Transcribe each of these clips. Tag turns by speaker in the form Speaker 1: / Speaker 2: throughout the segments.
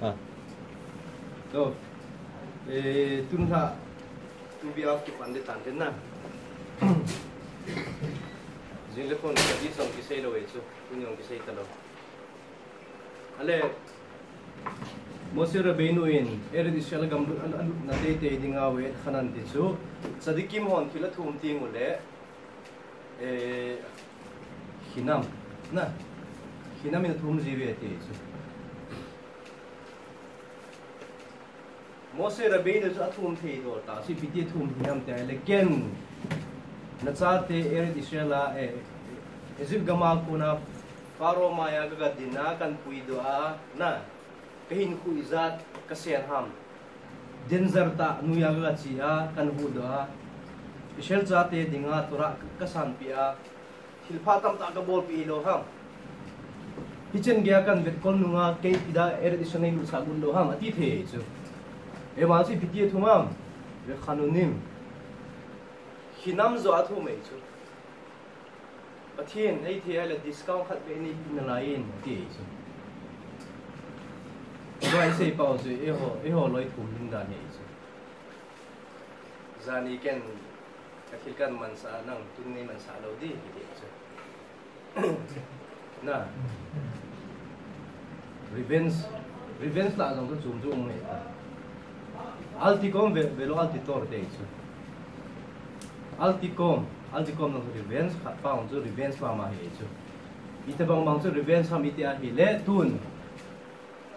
Speaker 1: Ah. So, tunha tubi af ki pande tan na. Jinle phone ka di som ki sei lo e chu, tunyong ki sei talo. Ale Moshe Rabbeinu in Eretz Israel gam na te dinga we khanan ti chu sadikim hon thila thum ti ngule hinam na hinam in thum ji we te chu Moshe Rabbeinu chu thum thei do ta si piti thum hinam te le ken na cha te Eretz Israel a Egypt gama kuna Faro maya ga dina kan puido a na kahin ku izat kaser ham denzer ta nuya ga chia kan hudo a ishel jate dinga tora kasan pia hilphatam ta ga bol pi lo ham kitchen gya kan vet kol nunga ke pida eredisonai lu sagun lo ham ati the chu e ma si piti thumam ve khanunim hinam zo athu me chu Pathin, ay tiya la discount khat pe ni pinalain ti chu. Rồi say pau chu eho loi thum ning da ni chu. Zani ken kathilkan man sa nang tunni man sa lo di ti chu. Na. Revenge la jong chu zum me ta. Alticom velo altitor te chu. Alticom no revenge khat paung chu revenge ma ma he chu ite bang bang chu revenge ham ite a hi le tun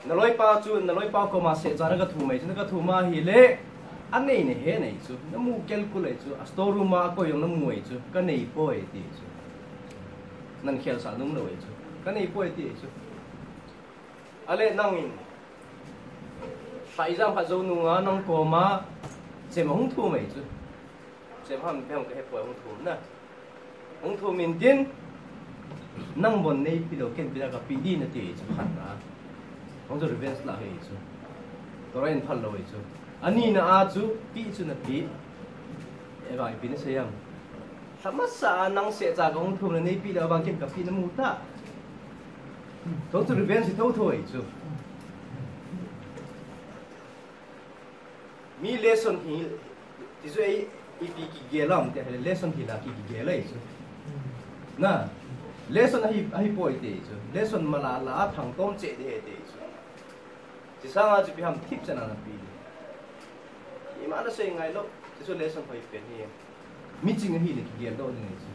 Speaker 1: naloi pa ko ma se jara ga thu mai chu ga thu ma hi le anei ne he nei chu namu calculate chu a store room ma ko yong namu ei chu ka nei po e ti chu nan khel sa num lo ei chu ka nei po e ti chu ale nangin sai jam ha zo nu nga nang ko ma che ma hung thu mai chu sẽ ham theo cái hệ ông thủ nè ông thủ miền tiên năng bồn này bây giờ kiến bây giờ gặp bị đi nữa thì chụp hẳn à ông cho revenge là hệ chứ tôi anh phật rồi chứ anh đi na chú bị chứ là bị em bảo bị nó sẽ làm sao mà sao năng sẽ ra ông thủ này bây giờ bằng kiến gặp bị nó mù ta tôi cho revenge thì thôi chứ mi lesson thì rồi ipi ki gelam te lesson hila ki gelai chu na lesson hi poi te chu lesson mala la thang tom che de te chu chi sanga chi biham thip chana na pi ima na sei ngai lo chi so lesson hoi pe ni meeting hi le ki gel do ni chu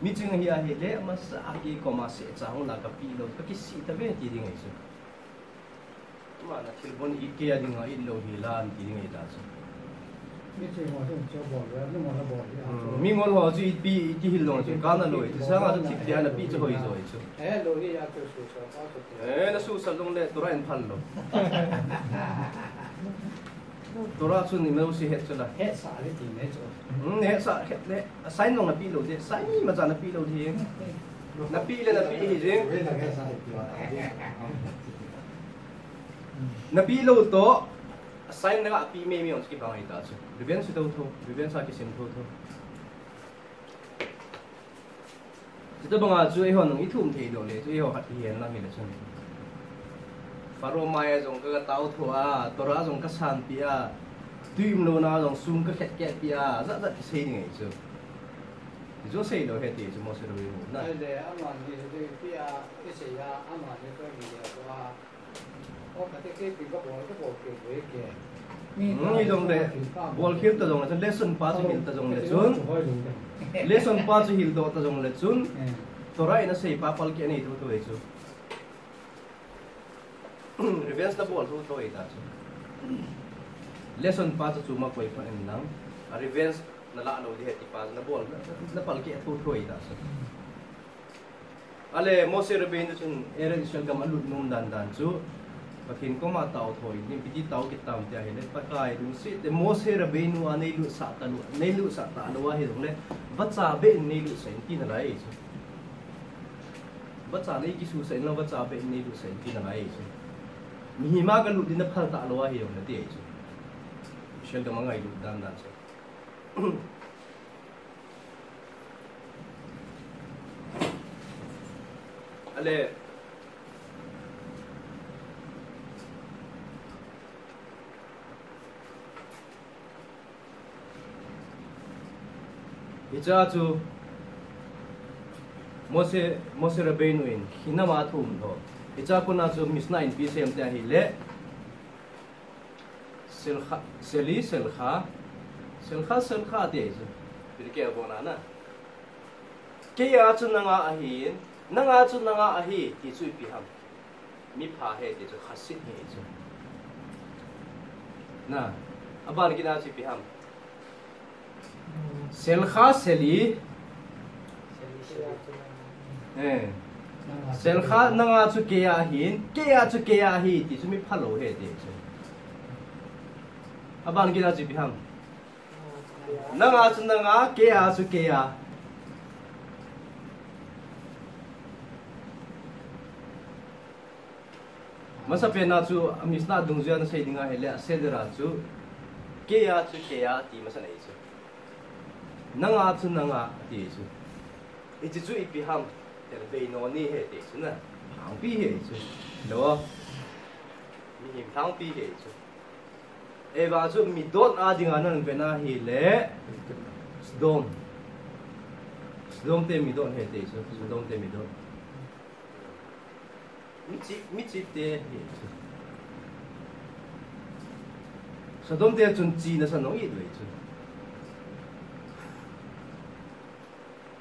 Speaker 1: meeting hi a hi le ma sa ki ko ma se cha hong la ka pi lo ka ki si ta ve ti ding ai chu ma na thil bon I ke a ding a I lo hi lan ti ding ai ta chu mi ngol ho chu pi ti hil long chu kana loi ti sanga chu thip dia na pi chu hoi zoi chu
Speaker 2: lo ri ya tu su sa
Speaker 1: na su sal long le tora en phal lo tora chu ni mo si het chu la
Speaker 2: het sa le ti ne chu
Speaker 1: het sa het le sai long na pi lo de sai ma za na pi lo thi na pi le na pi hi jing na pi lo to sai na pi me mi on ki bang ai ta chu revenge to revenge sa ki sim to Kita banga chu e hon nang ithum thei do le chu e ho hat hian la mi le chun Faro mai jong ka tau thua tora jong ka san pia tuim lo na jong sum ka khet ket pia za za sei ni ngai chu jo sei lo he ti chu mo se ro yu na
Speaker 2: le a ma ni de pia ke se ya a ma ni ko ni ya wa o ka te ke pi ko ke we ke
Speaker 1: ni jong le bol khil ta jong le lesson pa chu hil ta jong le chun lesson pa chu hil do ta jong le chun tora ina sei pa pal ke nei thu thu e chu revenge na bol thu thu e ta chu lesson pa chu ma koi pa en nang a revenge na la lo di he ti pa na bol na pal ke thu thu e ta chu ale Moshe Rabbeinu chun Eretz Israel gam alut num dan chu Pakin ko ma tao thoi ni piti tao ki tam tia hele pakai du si te Moshe Rabbeinu anei lu sa ta lu nei lu sa ta lo wa he dong le bacha be nei lu sen ti na lai chu bacha nei ki su sen lo bacha be nei lu sen ti na lai chu mi hi ma ga lu din na phal ta lo wa he dong le ti chu shel ga mangai lu dan dan chu ale Icha chu Mose Rabbeinu in hinama thum tho icha kuna chu misna in pi sem te hi le selkha te chu birke bona na ke ya chu nanga ahi ti chu pi ham mi pha he te chu khasit he chu na abar gina chu pi ham selkha seli selkha nanga chu ke ya hi ti chu mi phalo he te chu aban gina chu pi ham nanga ke ya masa pena chu misna dungja na sei dinga hele sedra chu ke ya ti masa nei chu nanga ti chu ichi chu ipi ham ter be no ni he te chu na hang pi he chu lo mi him thang pi he chu e ba chu mi dot a dinga nan pena hi le sdom te mi dot he te chu sdom te mi dot mi chi te he chu sdom te chun chi na sa no i doi chu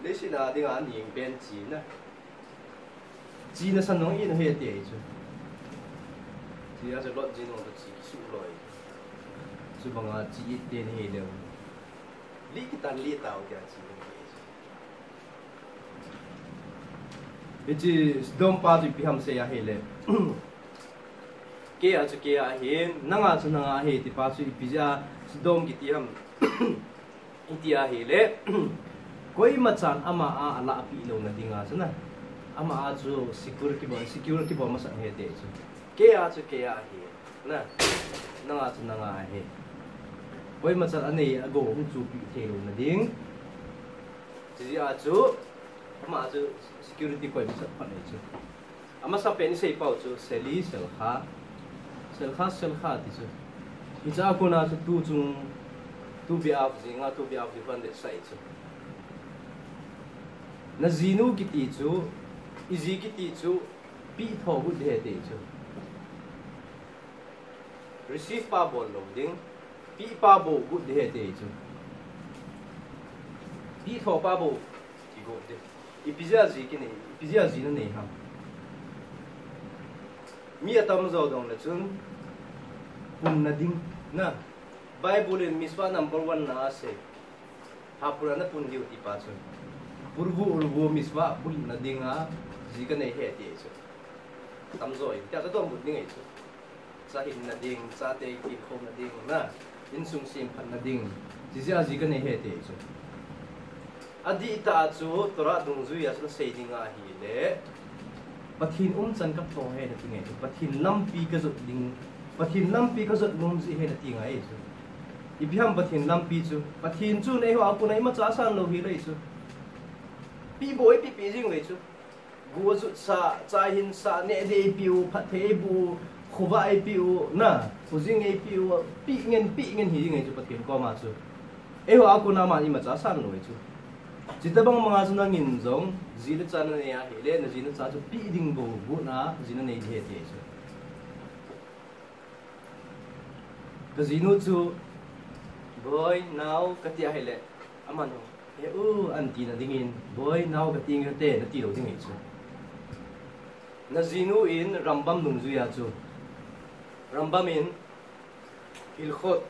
Speaker 1: le si na dinga ning ben chi na sa no i na he te chu chi a sa lot ji no to chi su loi su banga chi te ne le li ki tan li tao ya chi ichi sdom pa tu pi ham se ya hele ke a he nanga he ti pa su pi ja sdom ki ti ham iti a hele koi machan ama a ala pi lo na dinga chana ama a chu security bo masa he te chu ke a he na nanga he koi machan anei ago hu chu pi the lo na ding ji a chu ama chu security koi masa pa nei chu ama sa pen sei pau chu selkha ti chu icha ko na chu tu bi af zinga tu bi af di fan de sai chu na zinu ki ti chu izi ki ti chu pi tho gu de te chu receive pa bol loading pi pa bo gu de te chu pi tho pa bo ti go de ipizia zi na nei ha mi atam zo dong la chun pun na ding na bible in miswa number 1 na se hapura na pun diu ti pa chun urbu miswa pun na dinga zi ka nei he ti chu tam zoi ta ka dom bu ding chu sa hin na ding sa te ki khom na ding na in sung sim phan na ding zi ka nei he ti chu adi ta chu tora dung zu ya sa sei dinga hi le pathin chan ka tho he na ti nge pathin lampi ka zot ding pathin lampi ka zot lum zi he na ti ngai chu ibhiam pathin lampi chu pathin chu nei ho apu nei ma cha san lo hi le chu pi boi pi jing le chu gu zu sa cha hin sa ne de piu phat the bu khuwa ai piu na phujing ai piu pi ngen hi ngai chu pathin ko ma chu e ho aku na ma ni ma cha san lo chu jitabang mga chu nang in jong zile chan ne ya hele na jina cha chu pi ding bo bu na jina nei the the chu ka jinu chu boy now katia hele amano e anti na dingin boy now kating te na ti lo ding chu na jinu in rambam nung ju ya chu rambam in hilchot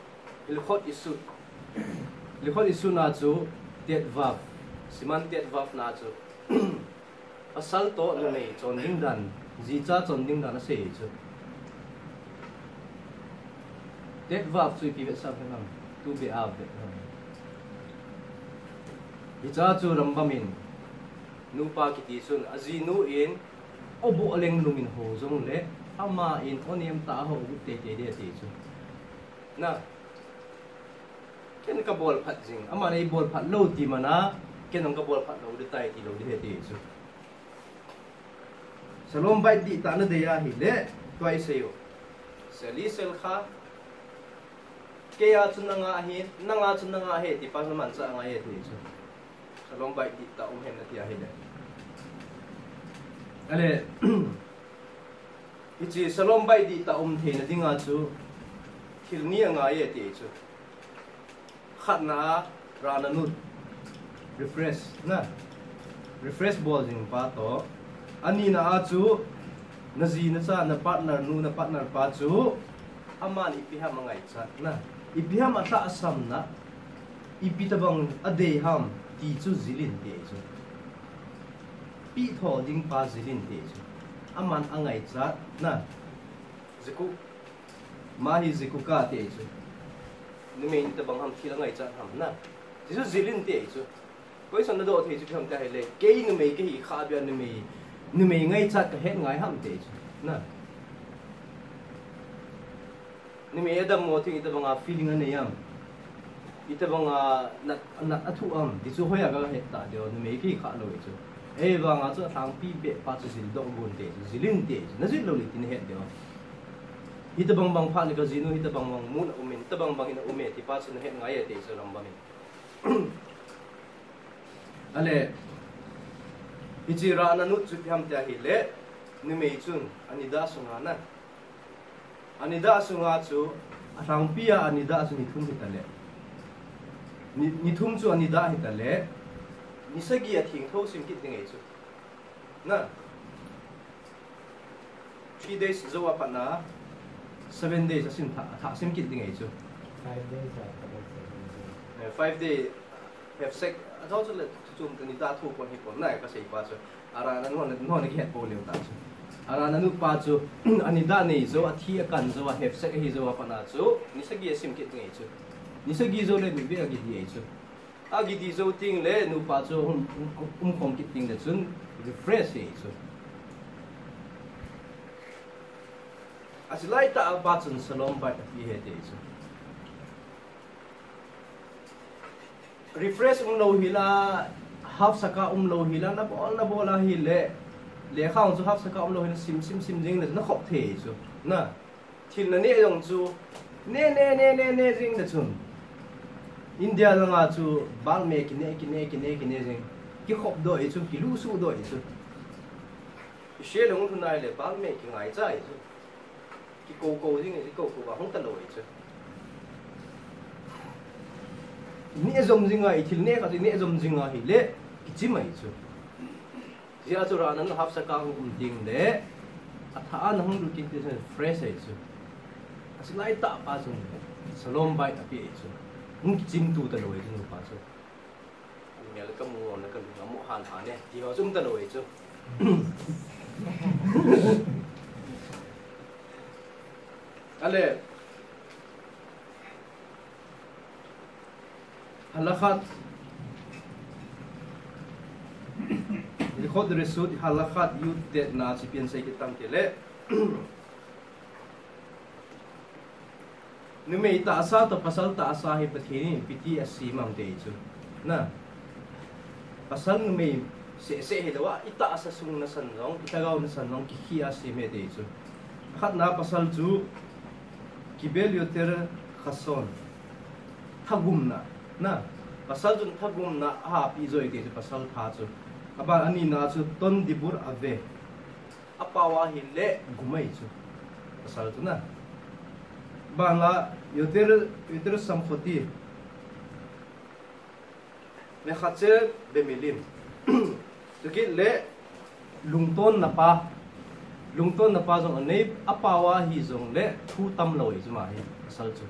Speaker 1: isu na chu tet vav siman tet vav na chu asal to no nei chon ding dan ji cha chon ding dan se chu tet vav chu pi ve sa nam tu be av de ji cha chu rambam in nupa ki ti sun azinu in obu aleng lumin ho jong le ama in oniam ta ho te de chu na ken ka bol phat jing ama nei bol phat lo ti mana ken ong ka bol phat lo de tai ti lo de te chu salom bai di ta na de ya hi le twai se yo seli sel kha ke ya chun nga hi ti pa man cha nga ye ti chu salom bai di ta hen na tia hile ale ichi salom bai di ta the na dinga chu thil ni anga ye te chu khatna rana nut refresh na refresh ball jing pa to ani na a chu na ji na cha na partner nu na partner pa chu aman ipiham ngai cha na ipiham ata asam na ipitabang ade ham ti chu zilin te chu pi tho ding pa zilin te chu aman angai cha na ziku mahi ziku ka te chu nume tabang ham thila ngai cha ham na ti chu zilin te chu koi son na do the chu pham ta hele ke nume ke hi kha bya nume ngai cha ka het ngai ham te chu na nume adam mo thing itabang a feeling ane yam itabang a nat athu am ti chu hoya ga het ta de nume ke kha lo chu e wang a chu thang pi be pa chu zil dong gun te zilin te na zil lo li tin het de itabang bang pha ni ka zinu itabang bang mun umin itabang bang ina ume ti pa chu na het ngai te chu ram ba mi ale ichira na nu chu pham ta hi le nume chun anida sunga na anida sunga chu athang pia anida chu ni thum hi ta le ni thum chu anida hi ta le ni sagi a thing tho sim kit ngai chu na 3 days zo apa na 7 days asin tha sim kit ngai chu
Speaker 2: 5 days
Speaker 1: 5 day have sex atau chu le chum tani ta thu kon hi kon nai ka sei pa chu ara na no ni khet po leu ta chu ara na nu pa chu anida nei zo a thi akan zo a have sex hi zo apa na chu ni sagi sim kit ngai chu ni sagi zo le mi be agi di chu agi di zo ting le nu pa chu kom kit ting le chun refresh hi chu asilai ta ba chun salom ba ti he te chu refresh lo hila half saka lo hila na bola hi le khang chu half saka lo hila sim jing na khop the chu na thil na ne yong chu ne jing na chun india la nga chu bal me ki ne jing ki khop do e chu ki lu su do e chu she long thun nai le bal me ki ngai cha e chu ki ko jing e ko ba hong ta lo e chu ni zom jinga I thil ne ka ni zom jinga hi le ki chi mai chu zia chu ra nan haf sa ka hum ding le atha an hung lu kin te fresh ai chu asilai ta pa chu salom bai ta pi chu hung ki chim tu ta lo ai chu pa chu ni le ka mu na ka lu mu han ha ne ti ho zum ta lo ai chu ale halakhat Hilchot Reshut halakhat yud tet na si pian sai kitam tele nume ta asa to pasal ta asa hi pathini piti asimam te chu na pasal nume se he dawa ita asa sung na san rong itagaw na san rong ki khi asime te chu khat na pasal chu kibel yoter khason thagum na pasal jun thagum na ha pi zoi te pasal tha chu aba ani na chu ton dibur ave apawa hi le gumai chu pasal chu na bala yoter samkhoti me khache be milim to ki le lungton na pa jong anei apawa hi jong le thu tam loi chu ma hi pasal chu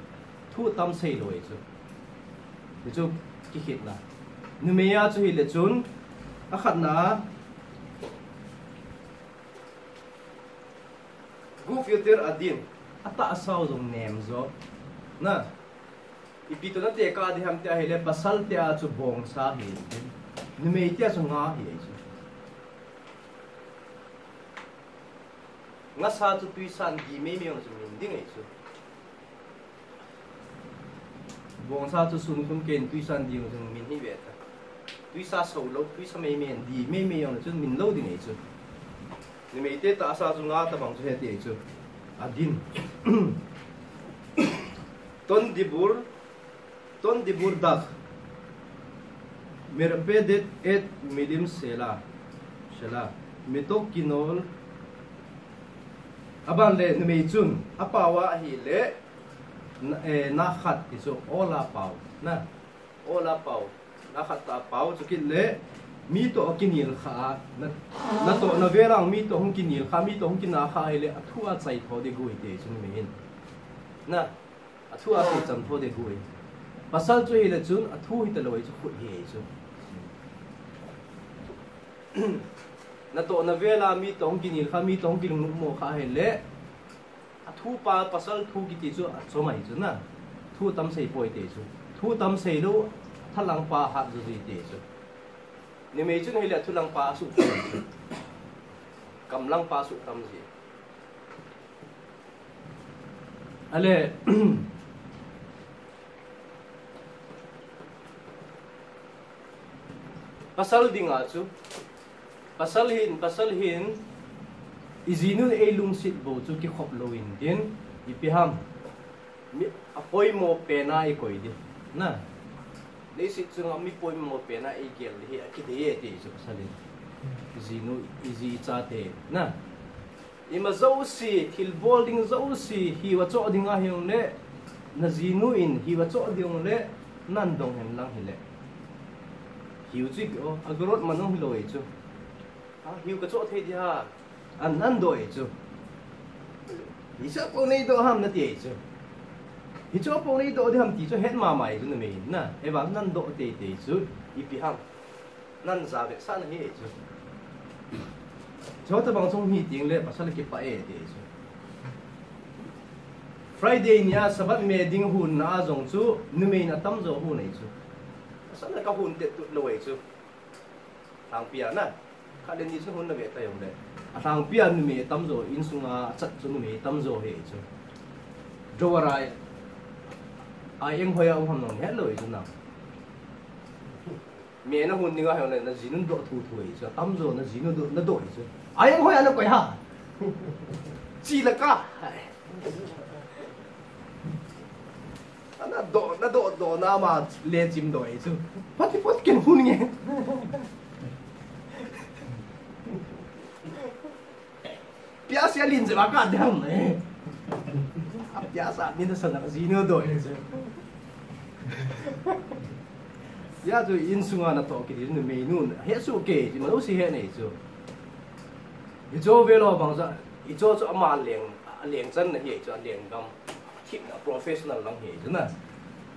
Speaker 1: thu tam sei loi chu chu ki khit na numeya chu hi le chun akhat na gu filter adin ata asaw jong nem zo na ipito na te ka di ham te hele pasal te a chu bong sa hi numei te chu nga hi chu nga sa chu tui san gi me me chu min ding ai chu bong sa chu sun kun ken tui san di jong min hi ve ta tui sa so lo tui sa me men di me yong chu min lo ding ai chu ni me te ta sa chu nga ta bang chu he te chu adin ton dibur dak merpedet et milim sela mitok kinol aban le numei chun apawa hi le na khat ti chu ola pau na na khat ta pau chu kin le mi to kinil kha na to na verang mi to hong kinil kha mi to hong kin na kha le athua chai tho de gui te chu me hin na athua te cham tho de gui pasal chu hi le chun athu hi te loi chu khu hi chu na to na vela mi to hong kinil kha mi to hong kin nu mo kha he le athu pa pasal thu ki ti chu achomai chu na thu tam sei poi te chu thu tam sei lu thalang pa ha zu ji te chu ni mei chu nei le thu lang pa su kam lang pa su tam ji ale pasal dinga chu pasal hin izinun e lung sit bo chu ki khop loin din ipiham mi apoi mo pena e koi di na le sit chu mi poi mo pena e gel hi akide e te chu pasalin izinu izi cha te na ima zo si thil bolding zo si hi wa cho dinga hiung le na zinu in hi wa cho diung le nan dong hen lang hi le hiu chi o agrot manong loi chu hiu ka cho the dia an nan doi chu isa po nei do ham na ti chu hi cho po nei do de ham ti chu het ma mai chu na me na e ba nan do te te chu ipi ham nan za be san hi chu cho ta bang song hi ting le pasal ki pa e te chu Friday nia sabat me ding hun na zong chu nu me na tam zo hu nei chu pasal ka hun te tu loi chu thang pia na ka den ni chu hun na be ta yong le thang pia nu me tam zo in sunga chat chu nu me tam zo he chu dowarai ai eng hoya hom nong he loi chu na me na hun ni ga he le na jinun do thu thu chu tam zo na jinu do na do chu ai eng hoya na koi ha chi la ka na do na ma le chim do chu pati pot ken hun nge Piasa lin se baka dam eh. Piasa ni na sana zino do eh. Ya tu in sunga na to ki ni me nu he su ke ji ma si he nei chu. I zo ve lo bang za I zo zo ma leng zan na he chu leng gam tip na professional lang he chu na.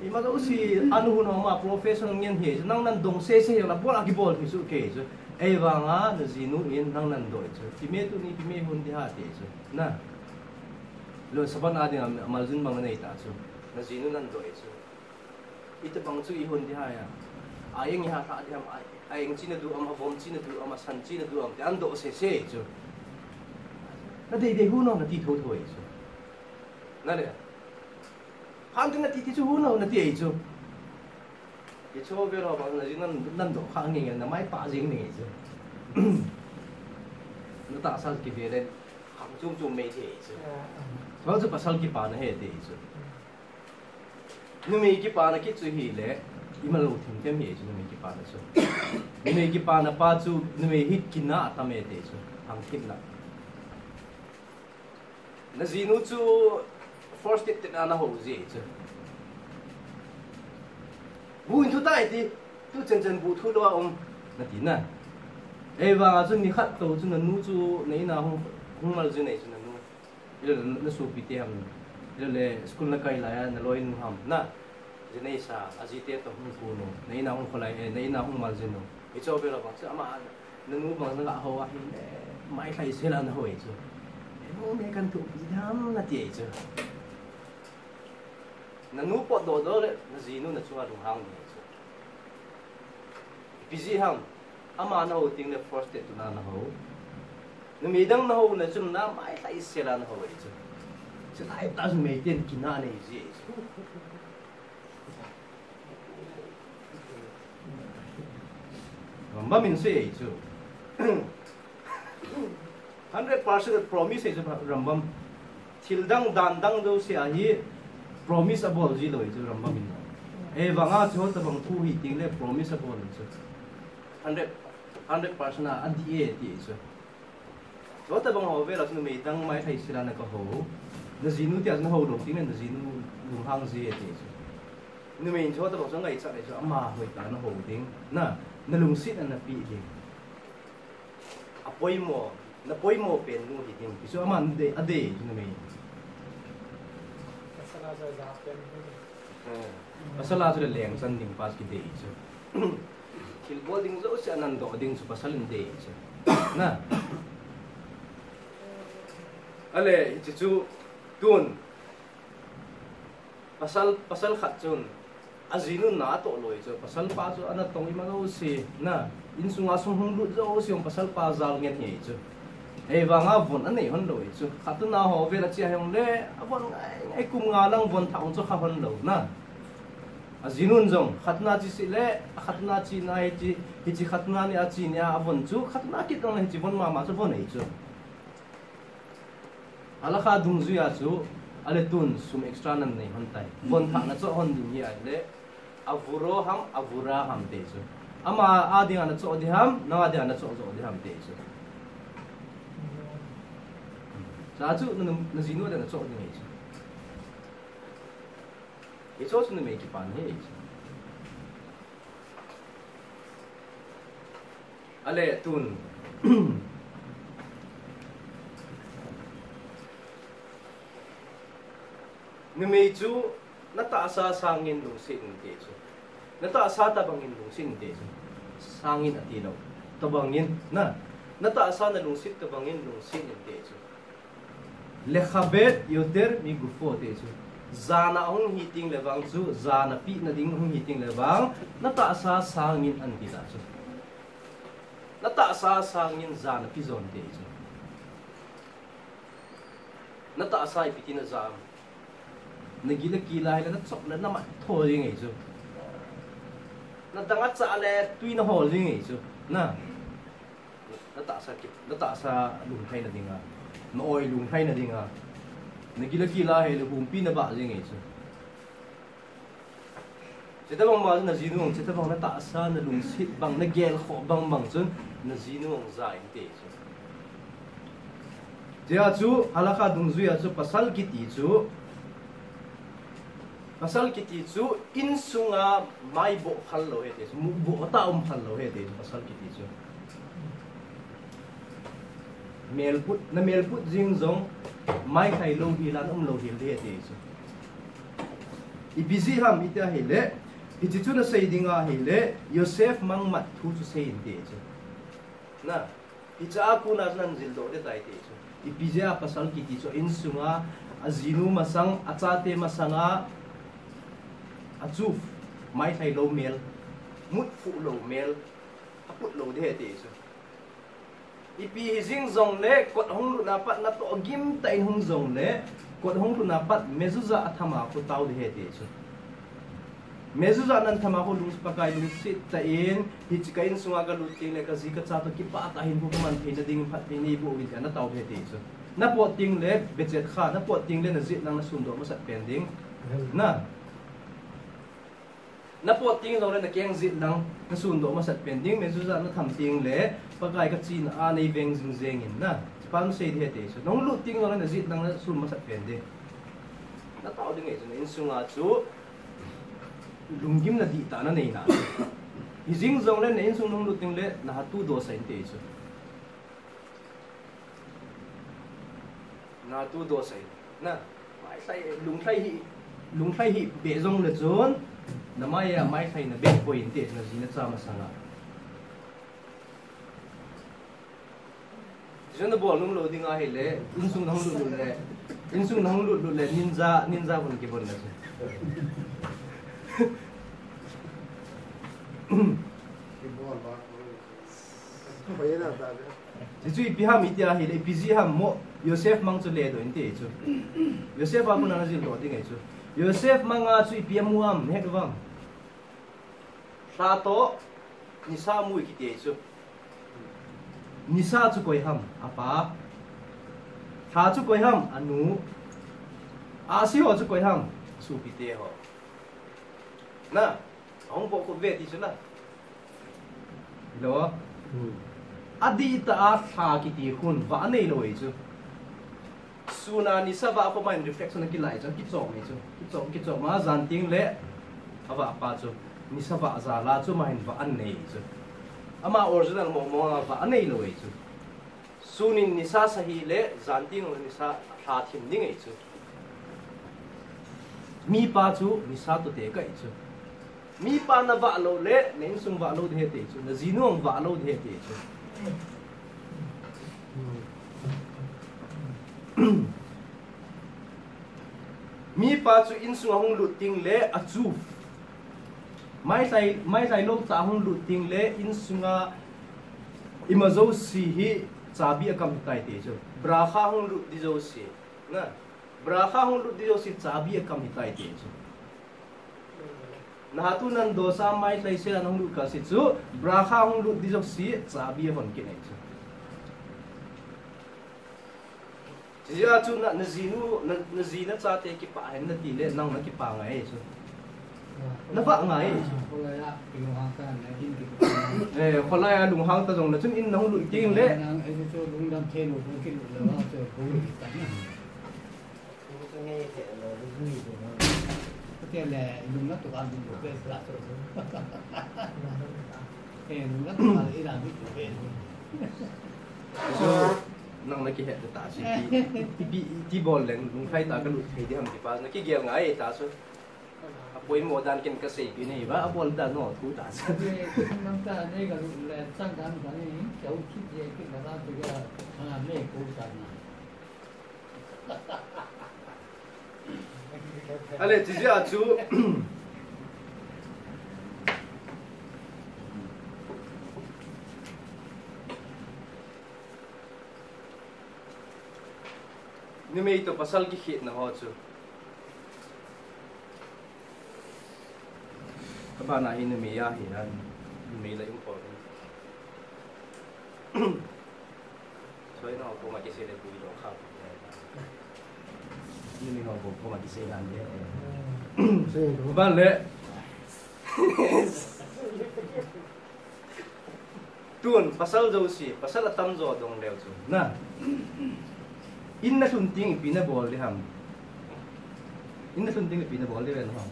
Speaker 1: I ma zo si anu no ma professional ngen he chu nang nan dong se la bol a ki bol ki su ke chu. Ai vanga na zinu in nang nan doi chu ti me tu ni ti me hun di ha te chu na lo saban a ding amalzun bang nei ta chu na zinu nan doi chu ita bang chu I hun di ha ya ayeng ha ta di am ayeng china du am avon china du am san china du am an do se chu na de hu no na ti tho thoi chu na le han tin na ti chu hu no na ti ai chu Ye cho ve lo bang na ji nan do khang nge na mai pa jing ne chu na ta sal ki ve le hang chung me the chu ba chu pasal ki pa na he te chu nu me ki pa na ki chu hi le I ma lo thim tem he chu nu me ki pa na chu nu me ki pa na pa chu nu me hit ki na ta me te chu hang thim na na ji nu chu first it na ho ji chu bu in thu tai ti tu chen bu thu lo na ti na e wa chu ni khat to chu na nu chu nei na hong mal chu nei chu na nu ile na su pi te ham ile school na kai la ya na loin ham na je nei sa aji te to hong ku no nei na hong kholai nei na hong mal jin no e cho be lo ba cha ma na nu bang na ga ho wa hin mai khai se la na hoi chu e mo me kan tu pi dam na ti chu na nu po do le na ji nu na chunga dung hang ni chu busy ham ama na ho ting le first day tu na ho nu mi dang na ho na chum na mai lai se la na ho chu chu lai ta su me ten ki na nei ji Rambam min se chu 100% promise is Rambam thil dang dan dang do se a hi promise abol ji loi chu Rambam min e wanga cho ta bang thu hi ting le promise abol chu 100% anti ti so so ta bang ho ve la snu me dang mai thai sila na ka ho na zinu tia na ho do tin na zinu lung hang zi ti so nu me so ta bang so ngai cha le so ama hoi ta na ho ding na lung sit na pi ding apoi mo na poi mo pen nu hi ding so ama de ade nu me pasala so leng san ding pas ki de so kil boarding zo sa nan do ding so pasalin de so na ale chu tun pasal khat chun azinu na to loi so pasal pa so ana tong ima lo si na in sunga sung hung lu zo si ong pasal pa zal ngen hi chu e wa nga von an nei hon loi chu khatu na ho ve la chi hong le avon ngai kum nga lang von thang chu kha hon lo na azinun zong khatna chi si le khatna chi na hi chi khatna ni a chi nya avon chu khatna ki tong hi chi von ma chu von ei chu ala kha dung zu ya chu ale tun sum extra nan nei hon tai von thang na chu hon ding hi ale avuro ham avura ham te chu ama adi ana chu odi ham na adi ana chu odi ham te chu sa chu na zinu da na chu odi nei chu it's also to make it fun here. Ale tun. Numeju nataasa sangin lungsin teso. Nataasa tabangin lungsin teso. Sangin at ilaw. Tabangin na. Nataasa na lungsit tabangin lungsin teso. Lekhabet yoter mi gufo teso. Zana hong hiting lewang chu zana pi na ding hong hiting lewang nata sa sangin an kita chu nata sa sangin zana pi zon te chu nata sa ipiti na zam nagila kila hila na chok na naman tholi ngai chu na dangat sa ale tui na hol ngai chu na nata sa lung thai na dinga noi lung thai na dinga nagila kila hele humpi na ba jing ei chu cheta bang ma na jinung cheta bang na ta sa na lung sit bang na gel kho bang bang chun na jinung za in te chu dia chu halakha dung zu ya chu pasal kiti chu in sunga mai bo khal lo he te mu bo ta khal lo he te pasal kiti chu mel put jing zong mai khai lo hi lan lo hi le te chu I busy ham ita hele iti chu na sei dinga hele Yosef mang mat thu chu sei te chu na icha ku na nan zil do de tai te chu I busy a pasal ki ti chu in sunga azinu masang achate masanga achuf mai khai lo mel mut fu lo mel aput lo de te chu ipi hizing zong le kot hong lu na pat na to gim ta in hong zong le kot hong lu na pat mezuza athama ko taw de he te chu mezuza nan thama ko lung pakai lung sit ta in hichkain sunga ka luting le ka zi ka cha to ki pa ta hin bu man the na ding phat ni bu wi na taw he te chu na po ting le bejet kha na po ting le na zit nang na sun do ma sat pending na po ting zong le na keng zit nang na sun do ma sat pending mezuza na tham ting le pakai ka chin a nei veng jing zeng in na pam sei the te so nong lu ting lo na zit nang na sun ma sat pending na taw ding ei so in sunga chu lungim na di ta na nei na hizing zong le nei sung nong lu ting le na ha tu do sai te so na tu do sai na mai sai lung thai hi be zong le zon na mai thai na be point te na zina cha ma sanga jona bol nung lo ding a hele insung nang lu le ninja bon ke bon na Jadi pihak media hele busy ham mo Yosef mang chu le do inte chu Yosef aku na zil do ding chu Yosef manga chu piamuam he wang sato nisa mu ki te chu nisa chu koi ham apa tha chu koi ham anu asi ho chu koi ham su pi te ho na hong bo ko ve ti chu na lo adi ta tha ki ti hun wa nei loi chu suna ni sa wa ko man reflection ki lai chu ki chok ma zan ting le awa pa chu ni sa wa za la chu ma hin wa an nei chu ama original mo wa nei loi chu sunin ni sa sahi le zan ting ni sa tha thim ding ei chu mi pa chu ni sa to te kai chu mi pa na wa lo le nen sung wa lo the te chu na zinuang wa lo the te chu mi pa chu in sung hong lu ting le a chu mai sai lo ta hong lu ting le in sunga imazo si hi chabi akam tai te chu bra kha hong lu di zo si na bra kha hong lu di zo si chabi akam tai te chu na hatu nan dosa mai sai se an hong lu ka si chu bra kha hong lu di zo si chabi hon ki nei chu Jia chu na zina cha te ki pa hen na ti le nang na ki pa ngai chu na fa ngai kholai lung hang ta jong na chun in nang lu ting le nang na ki het ta si ti bol leng lung khai ta ka lu thei di ham ti pa na ki gel ngai ta so apoi mo dan ken ka sei ki nei ba bol da no thu ta sa
Speaker 2: nang ta nei ga lu le sang kan ka ni chau chi ye ki na la tu ga me ko sa na
Speaker 1: ale ti ja chu Nupi to pasal ki khit na ho chu ba na hi nupi ya hi an nupi la important soi no ko ma ki se le pu lo kha nupi ho ko ma ki se lan de ba le tuan pasal jo si pasal atam jo dong leo chu na in na sun ting pi na bol di ham in na sun ting pi na bol di ven ham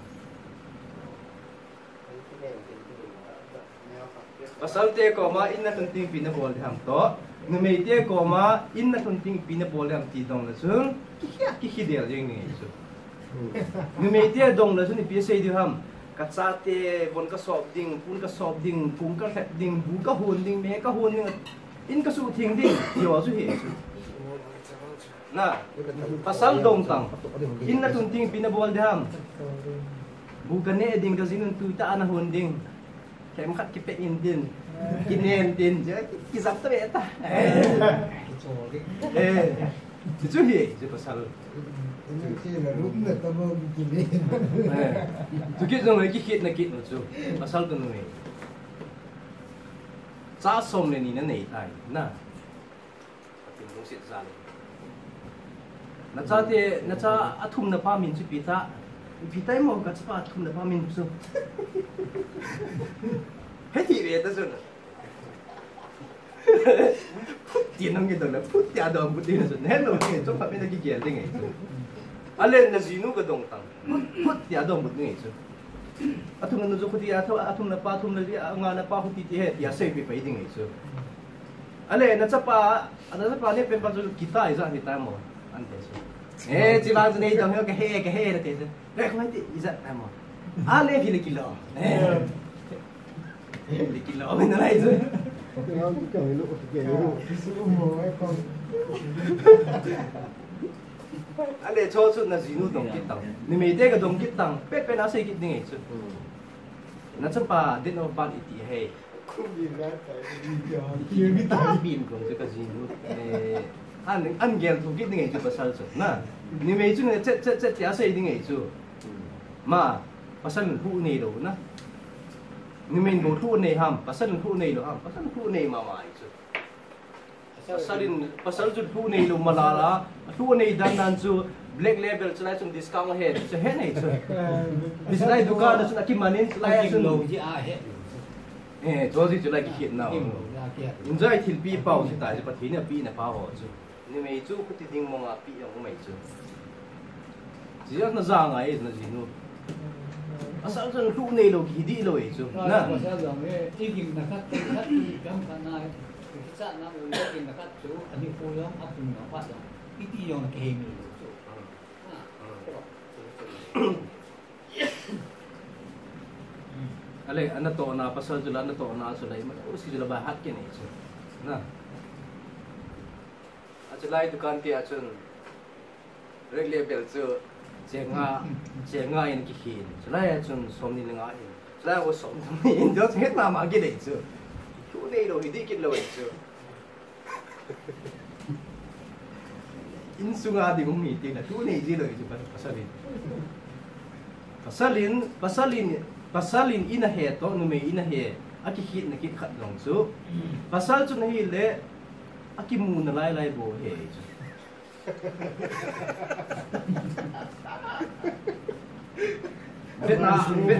Speaker 1: pasal te ko ma in na sun ting pi na bol di ham to nupi te ko ma in na sun ting pi na bol di ham ti dong la sun ki del jeng ni chu nupi te dong la sun pi sei di ham ka cha te bon ka sop ding pun ka sop ding pung ka thet ding bu ka hun ding me ka hun ding in ka su thing ding yo chu he chu na pasal dong tang in na tunting pinabol diham bukan ne ding ka zinun tu ta na hunding kem khat ki pe in din kinen din je ki zap ta beta chu hi je pasal tu ki jong ki khit na kit no chu pasal tu noi cha som le ni na nei tai na tin dong sit za le na cha athum na pa min chu pita pitai mo ka cha athum na pa min chu he ti re ta sun tiền nông nghiệp là phút nhà đồng một tiền là hết rồi thì trong phạm vi cái kia thế này lên là gì nó cái đồng tăng phút nhà đồng một ngày chứ athum nó dùng cái athum là pa athum là gì ngai là pa hút tí hết nhà xây bị phải thế này chứ lên nó chấp pa này bên bên chúng kita ấy ra thì ta mà anh thấy chứ chỉ bằng này đồng cái he là thế chứ đấy không phải thì gì ta mà lên thì là kilo là kilo bên này chứ để cho chút là gì nó đồng kít tăng, nếu mấy cái đồng kít tăng, bé nó xây kít như vậy chứ, nó chẳng phải đến nó bán ít thì hay, ta pin cũng chứ cái gì nó, anh gel thu kít như vậy chứ pasal chứ, na, nếu mấy chú này chết giá xây như vậy chứ, mà pasal thu này đâu na. Ni main bo thu nei ham pasal thu nei lo ham pasal thu nei ma mai chu pasal chu thu nei lo malala thu nei dan chu black label chu lai chung discount he chu he nei chu dislai dukan chu aki manin lai chu lo ji a he cho gì cho lại cái hiện nào in giải thil pi pau chỉ tại cái thìn pi này phá hồ chứ nhưng mà chú cái thìn mong à pi ông mấy chứ chỉ là nó ra ngay nó gì nữa à sao cho tụ này đâu kỳ đi rồi chứ
Speaker 2: nè sao giờ cái ý kiến là khác cái này cái sản nó cái ý kiến là khác chú anh đi phôi lắm áp dụng nó phát rồi ít đi rồi cái hình này
Speaker 1: ale ana to na pasal jula ana to na sulai ma usi jula bahat ke ni chu na achlai dukan ti achun rek level chu chenga in ki hin chlai achun somni lenga in chlai ko som ni in do het na ma ki dei chu tu nei lo hi di ki lo chu in sunga di gum mi ti na tu nei ji lo chu pasalin ina he to nu me ina he aki hit na ki khat long chu pasal chu na hi le aki mu na lai bo he chu Việt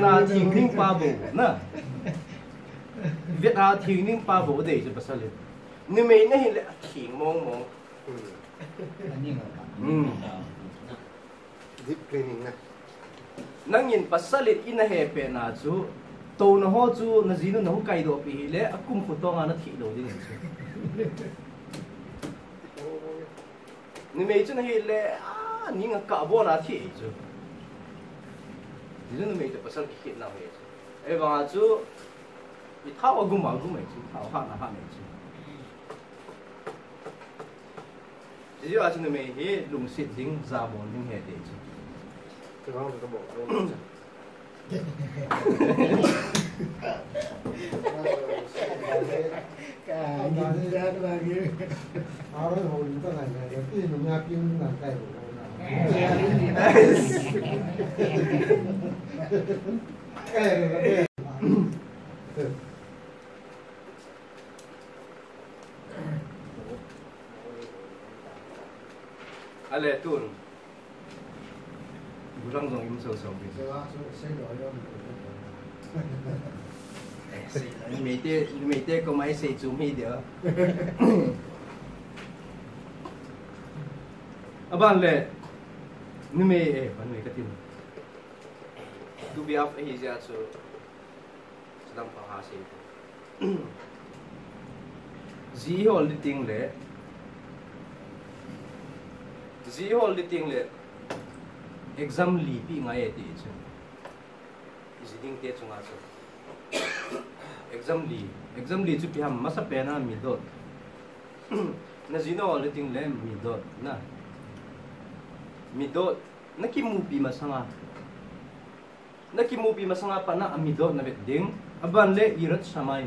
Speaker 1: Nam thing ning pa bo na Việt Nam thing ning pa bo de chu pasalin nu me ina hi le thing mong
Speaker 3: deep cleaning na
Speaker 1: nang yin pasalit ina he pe na chu to na ho chu na zinu na hu kai do pi le akum khu to nga na thi lo din chu ni me chu na hi le a ni nga ka bo na thi chu zinu me te pasal ki khit na he chu e wa chu i thao agum me chu thao ha na ha me chu ji yo a chu me hi lung sit ding za bon ding he de chu
Speaker 3: cái đó là bộ luôn
Speaker 2: cái gì ra cái này
Speaker 4: áo đó hồi cái này này đầu tiên mình nghe phim làm cái
Speaker 1: ale tun burang dong im so so bi
Speaker 4: xây đổi đó
Speaker 1: ni me te ko mai sei chu mi de aban le ni me ban me ka tin tu bi af hi ja chu sedang pa ha sei zi hol li ting le exam li pi ngai ti chu ziding te chunga chu exam li chu pi ham masa pe na mi dot na zino le ting le mi dot na ki mu pi masanga pa na mi dot na bet ding aban le irat samai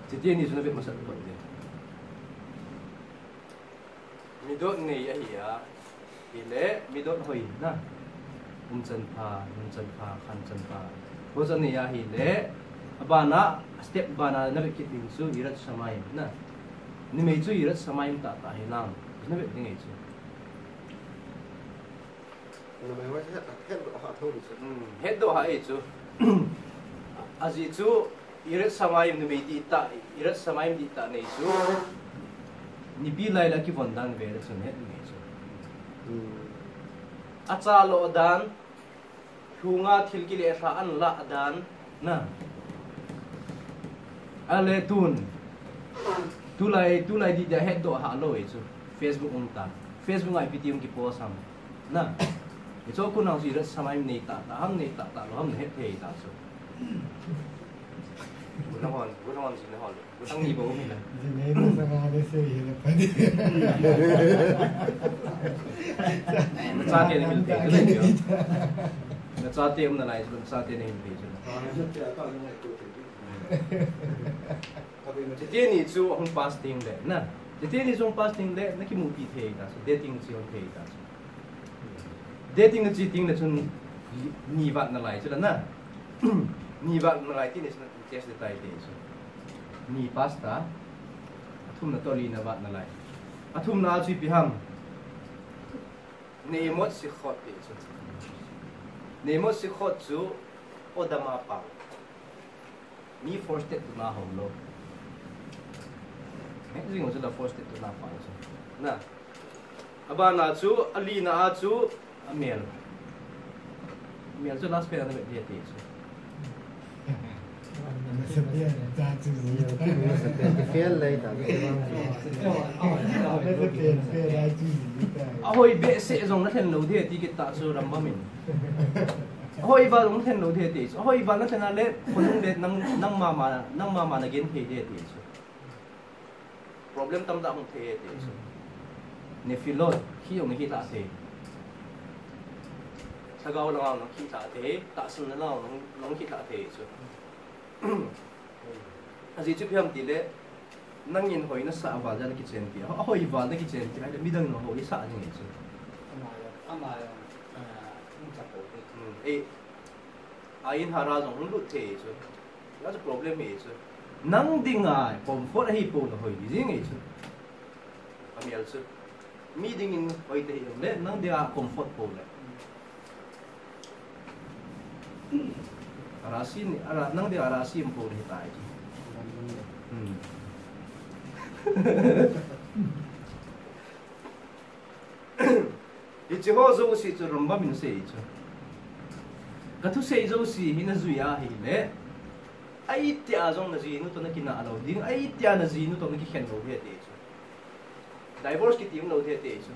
Speaker 1: ti ni chu na bet masat ba de mi dot nei a hi a ile mi dot hoi na chan pha khan chan pha ho chan ya hi le abana step bana na be kiting su irat samai na ni me chu irat samai ta hi lang na be ding chu
Speaker 3: nó mới nói hết độ họ thôi được
Speaker 1: hết độ ha chu aji chu irat samai ni me ti ta irat samai di ta nei chu ni bi lai la ki von dang ve la chu het ni chu acha lo dan hunga thil ki le sa an la dan na ale tun tu lai di da het do ha lo e chu facebook ta facebook ai ptm ki post ham na e cho kun ang si ra samai nei ta ham nei ta lo ham het thei ta chu bulan sin hol bulan ni bo mi la
Speaker 4: này nó sang ai để xây là phải đi
Speaker 1: na cha te ni te le yo na cha te na lai chu cha te ni te chu te te ni chu hong fasting le na te te ni chu fasting le na ki mu pi thei ta so dating chi on thei ta so dating na chi ting na chun ni wat na lai chu la na ni wat na lai ti ni na test de tai te so ni pasta athum na tori na wat na lai athum na chi pi ham nei mot si khot te chu nei mot si khot chu odama pa mi first step tu na hau lo jing chu la first step tu na fa chu na aba na chu ali na a chu amel chu last page na be dia ti chu
Speaker 3: Phiền lấy ta
Speaker 1: ahoi be se zong na then lo dia ti ki ta chu ramba min ahoi va zong then lo dia ti chu ahoi va na then ale phun de nang ma na gen the dia ti chu problem tam da hong the ti chu ne filot khi yong ki ta se sagao lang ang ki ta te ta sun na lang nong ki ta te chu aji chu phiam ti le nang yin hoi na sa wa ja na ki chen ti hoi wa na ki chen ti ai mi dang no hoi sa ni chu ain hara jong lu the chu la chu problem e chu nang ding ai comfort hi po na hoi di jing e chu amial chu mi ding in hoi te le nang dia comfort po le arasin ara nang dia arasim po ni tai ichi ho zo si chu romba min se chu ka thu se zo si hina zuya hi le ai tia zong na ji nu to na kina alo ding ai tia na ji nu to na ki khen lo he te chu divorce ki tim lo the te chu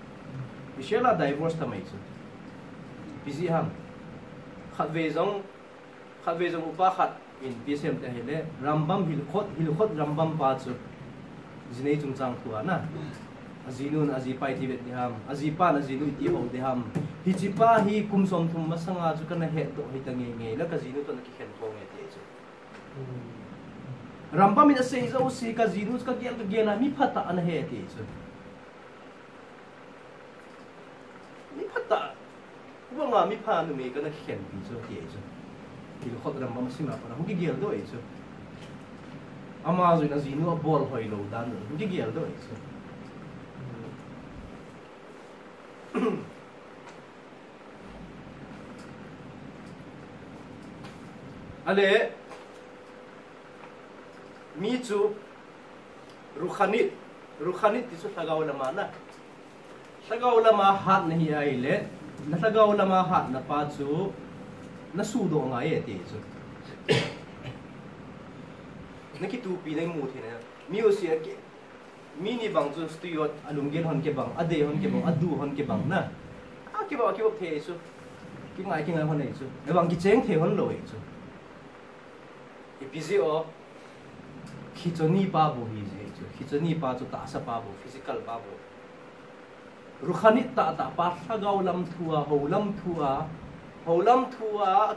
Speaker 1: mishela divorce ta mai chu busy ham khat ve zong upa khat in PSM te hele Rambam Hilchot Rambam pa chu jinei chung chang thua na azinun azipai ti vet ham azipa na zinu ti ho de ham hi chipa hi kum som thum masanga chu kana he to hi tangi nge la ka zinu to na ki khen ko nge te chu Rambam in sei zo si ka zinu ka gel mi phata an he te chu mi phata wa nga mi pha nu me kana khen pi chu te chu Hilchot Rambam sima pa na hugi gel do e chu ama zo na zinu a bol hoi lo dan hugi gel do e chu ale mi chu rukhanit ti chu thagaw lama na thagaw lama hat na hi ai le na thagaw lama hat na pa chu na su do nga ye ti chu na ki tu pi nai mu the na mi o sia ke mi ni bang chu studio alum gel hon ke bang ade hon ke bang adu hon ke bang na a ke ba the chu ki ngai hon nei chu e bang ki cheng the hon lo e chu e busy o ki choni pa bo hi je chu ki choni pa chu ta sa pa bo physical pa bo rukhani ta pa thagaw lam thua ho lam thua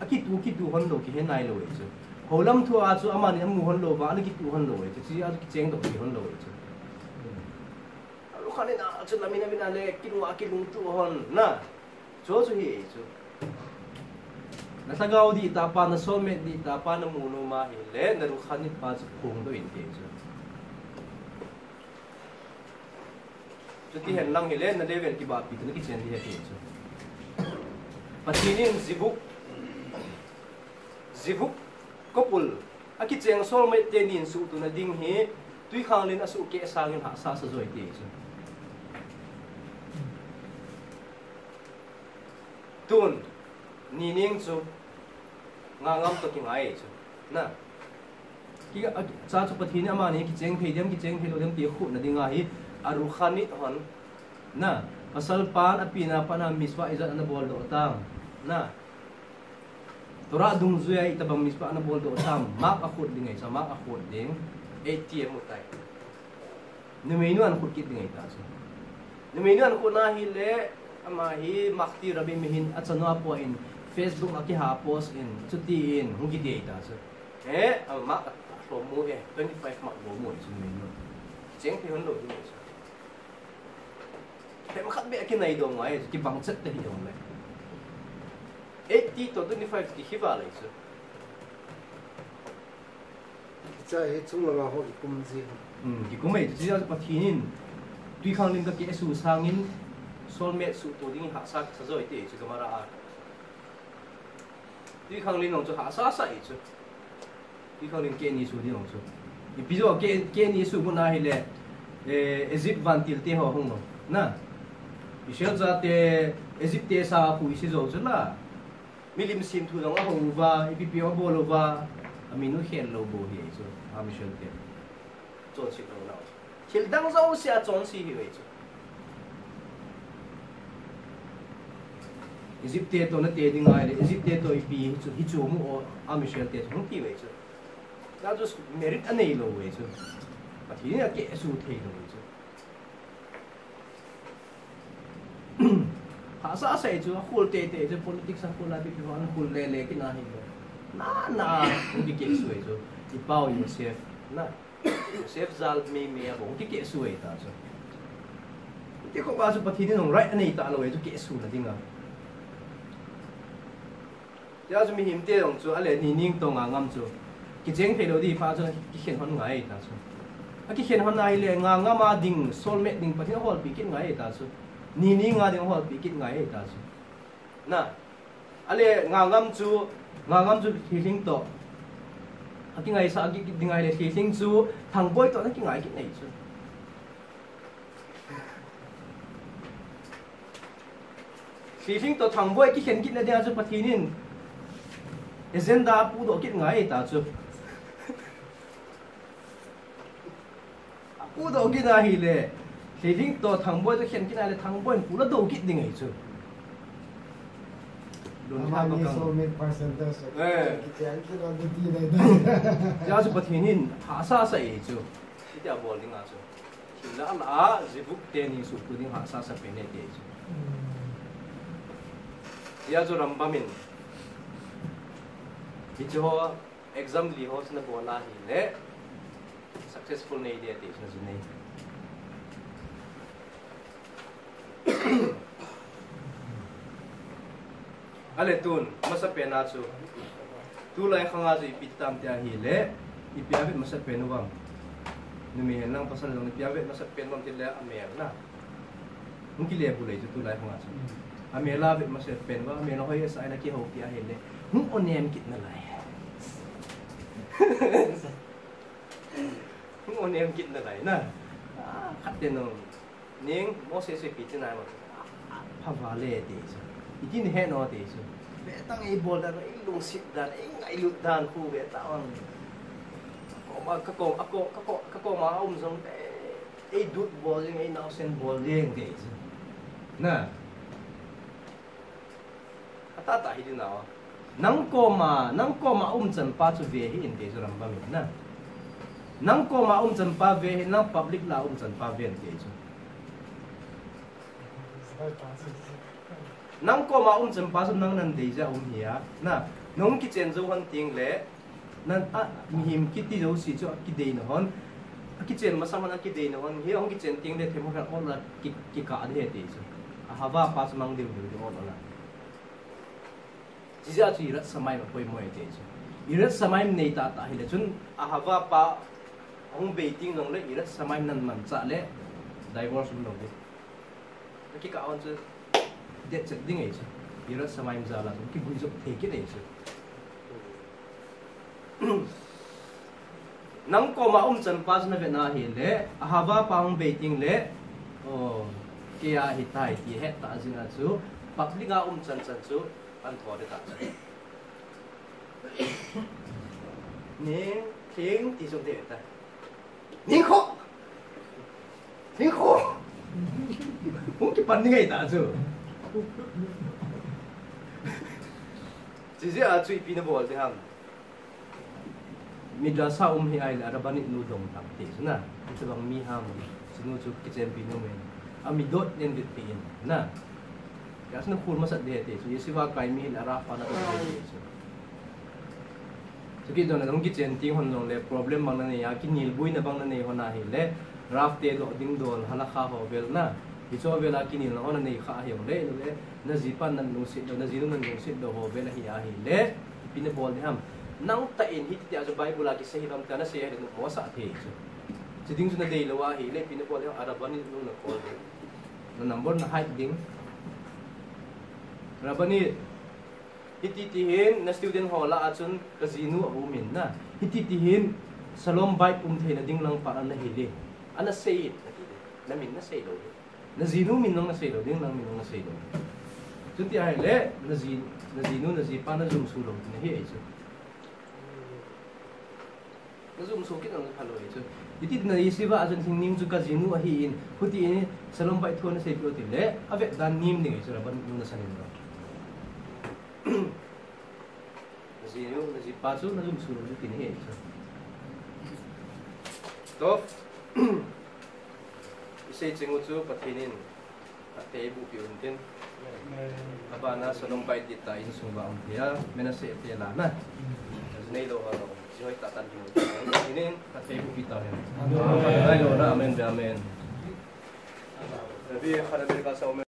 Speaker 1: aki tu hon lo ki he nai lo e chu ho lam thua chu ama ni amu hon lo ba ani ki tu hon lo e chu chi a ki cheng do ki hon lo e chu rukhani na chu lamina le kilung tu hon na chu hi e chu nasagaw di ta pa na soulmate di ta pa na muno ma hi le na rukhani pa chu khung do in te chu chu ti hen lang hi le na level ki ba pi na ki chen di he te chu patinin zibuk kopul aki cheng soulmate tenin su tu na ding hi tui khang lin asu ke sangin ha sa zoi te chu tun ni ning chu ngam to ki ngai chu na ki cha chu pathin ama ni ki cheng phei lo dem ti khu na dinga hi aru khani hon na pasal pan apina pana miswa izat na bol do tam na tora dung zuya itabang miswa na bol do tam mak akhut dingai sa mak akhut ding ATM utai numenu an khut kit dingai ta so numenu an khuna hi le ama hi makti rabi mihin atsanwa po in Facebook aki ha post in chuti in hungi de ta so mak so mu 25 mak bo mu so numenu cheng phi hon lo dingai soแต่มันคัดเบะกินในดงไว้กินบังเซ็ตแต่ที่ดงเลย80 to 25 ที่คิดว่าอะไรสิ
Speaker 3: 在中了嘛，好几公斤。
Speaker 1: กี่กุมเอ๋จะจะปะทีนินด้วยข้างลิงก็เกี่ยสู่สร้างนินโซลเมตสู่ตัวดิ้งหาซักซะจ่อยเตะจุกมาราด้วยข้างลิงน้องจะหาซาใส่จุ ที่เขาเรียนเกณฑ์นิสุที่ของสุอีพิโซเกณฑ์นิสุมุนาฮิเลเอจิปต์วันติลเตหัวหงนะอิเชลจะเตเอจิปต์เตสาคุยสิโจจุละมิลิมซิมทุนองอาหงวาอีพิพิโอบอลวาอามินุเห็นโลโบเฮจุอามิเชลเตจนสิโลนาทิลดังเจ้าเสียจนสิฮิเวจุเอจิปต์เตตัวนั้นเตดิ้งไงเลยเอจิปต์เตตัวอีปีฮิจูมูอามิเชลเตทุงที่เวจุแล้วจะเมริตอันนี้โลเวจุปะทีนี้เกะสูเทโลเวจุภาษาใส่จูคุลเตเตจู politics คุลอะไรพี่ว่าคุลเล่ๆกินอะไรเลยน่าผมที่เกะสวยจูอีเป้ายูเซฟน่ะยูเซฟซัลมีผมที่เกะสวยตาจูที่เขาว่าจูปะทีนี้น้องไรอันนี้ตาโลเวจูเกะสวยนะจริงอ่ะเดี๋ยวจะมีหิมเตี้ยของจูอะไรนี่นิ่งตรงอ่างงจูกิจเจงเพลดีฟ้าจูกิเขียนคนไงตาจูกิเขียนคนไงเลยงางมาดิ่งโซลเมตดิ่งปะทีนี้ฮอลปีกินไงตาจูนี่งาดิ่งฮอลปีกินไงตาจูน่ะอะไรงางจูฮิลิงโตกินไงสักกินไงเลยฮิลิงจูทางบอยตัวนั้นกินไงกินไหนจูฮิลิงโตทางบอยกินกินอะไรเดี๋ยวจูปะทีนี้เอเจนดาพูดกินไงตาจูพูดกินอะไรเลยฮิลิงโตทางบอยจะเขียนกินอะไรทางบอยพูดแล้วกินยังไงจู
Speaker 4: Amani so many percentage. Kita kira di ni dah.
Speaker 1: Jadi sebetulnya hasa saya itu tidak boleh ngaco. Kita lah zibuk tenis suku ni hasa sepenuhnya itu. Dia tu Rambamin. Itu exam lihos na bola hile successful ni dia tu sebenarnya. Ale tun masa pena chu tu lai khanga ji pitam tia hi le ipiavet masa penuwam numi henang pasal long ipiavet masa penuwam ti le amer na mungkin le bulai chu tu lai khanga chu amela vet masa penuwam amela hoi sai na ki ho tia hi le hum onem kit na lai hum onem kit na lai na khat te no ning mo se se pi ti nai ma phawale ti chu Ikin heno te so. Betang ibol dan ilung sit dan ngai lut dan ku betang. Ako maum zong dut bowling nausen bowling te so. Na. Atata hidin na. Nang koma chan pa chu ve hi in te so Rambam na. Nang koma chan pa ve nang public la chan pa ve te so. Nang ko ma chan pa so nang nan deja hiya na nong ki chen zo han ting le nan him ki ti zo si cho ki de no hon ki chen ma sama na ki de no hon hi ong ki chen ting le themo kan on la ki ka de te so hawa pa mang de on la ji ja chi rat samai ma poi moi te so irat samai nei ta hi le chun hawa pa ong be ting nong le irat samai nan man cha le divorce no de ki ka on chu det set ding ấy chứ, irat samai mzala tu, ki bujuk theket ấy chứ, nang ko ma chan pas na vena hi le, hawa pang baiting le, kia hitai ti het ta zinga chu, public a chan chu, an thode ta chu, ning ting ti sung te ta, ning kho, mungkin pandai ngai ta chu. Chỉ là chui pin bol thế ham. Midrasa hi ai la rabanit nu dong tak te na. Itu bang mi ham. Sinu chu kitchen pin men. Ami dot nen bit pin na. Ya snu khul masat de te. So yesiwa kai mi la ra pa na te. So ki don dong kitchen ting hon dong le problem mang na ne ya ki nil bui na bang na ne hona hi le. Raf te do ding don hala kha ho bel na. Itu bela kini na ona nei kha hiam le na zipan nan nu sit na zinu nan nu sit do ho bela hi a hi le pin bol de ham nang ta in hit ti a jo bible la ki se hiram ta na se he mo sa the chu chiding su na dei lo wa hi le pin bol ha arabani nu na kol de na number na height ding rabani hititihin na student hola achun kazinu abumin na hititihin salom bai the na ding lang para na hili ana say it na min na say do na zinu min nang na say do ding lang min nang na say do chuti ai le na zinu na zi pa na zum su lo na he ai chu na zum su kit nang khalo ai chu iti na isiba achun thing ning chu kazinu a hi in huti in salom bai thon na say do ti le ave dan nim ning ai chu ra ban nu na sanin do nasi pasu na zum suruh itu ini itu. Toh, isai cengut tu patinin, ate ibu piuntin. Apa na salong bait kita in sumba dia, menase ate lana. Jadi lo kalau siapa tak tanding ini ate ibu kita ya. Amin. Amin. Amin. Tapi kalau mereka sama